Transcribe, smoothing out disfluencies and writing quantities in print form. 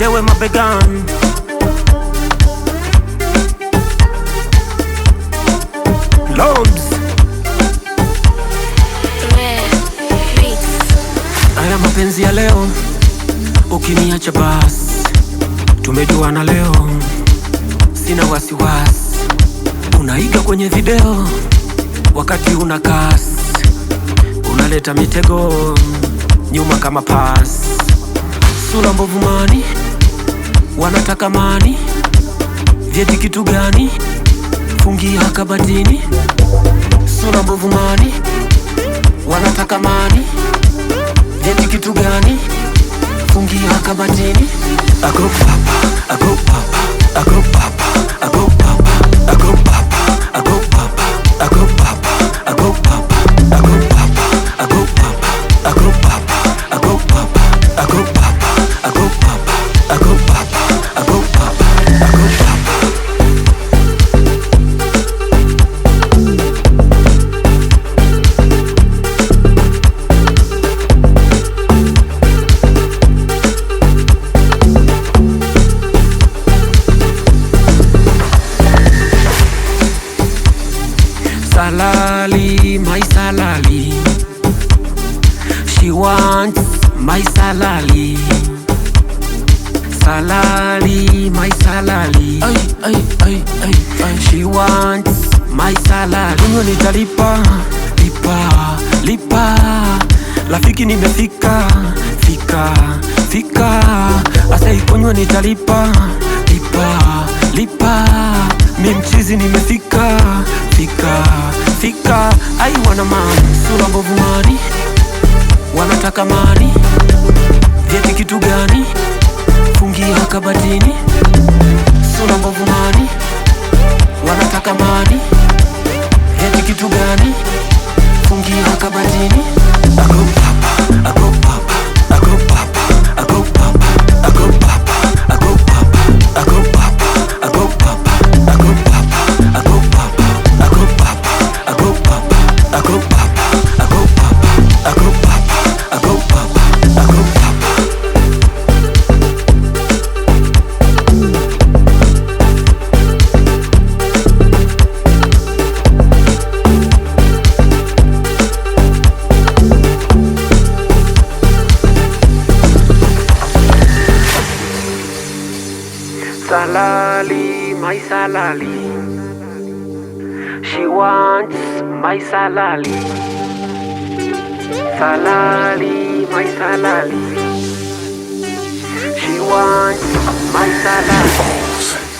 tewe mabegani. Lords haya mapenzi ya leo, ukiniacha basi tumejuana leo, sina wasiwasi. Unaiga kwenye video wakati una kasi, unaleta mitego nyuma kama pasi. Sura mbovu mani, wanataka mani, vyeti kitu gani? Fungia kabatini. Sura mbovu mani, wanataka mani, vyeti kitu gani? Fungia kabatini. I go papa, I go papa, I go papa, I go papa, I go papa, I go papa, I go papa, I go papa, I go papa, I go papa, I go papa, I go papa, I go papa, I go papa, I go papa, I go papa, I go papa. Salali, my salali. She wants my salali. Salali, my salali. Ay, ay, ay, ay, ay. She wants my salali. Kunywa nitalipa, lipa, lipa. Rafiki nimefika, fika, fika. Asai kunywa nitalipa, lipa, lipa. Mi mchizi nimefika, fika, fika. Ai wana mani, sura mbovu mani, wanataka mani, vyeti kitu gani? Fungia kabatini. Sura mbovu mani, wanataka mani, vyeti kitu gani? Fungia kabatini. I go papa, I go papa, I go papa, I go papa, I go papa, I go papa, I go papa, I go papa, I go papa, I go papa, I go papa, I go papa, I go papa, I go papa, I go papa, I go papa, I go papa. Salali, my salali. She wants my salali. Salali, my salali. She wants my salali.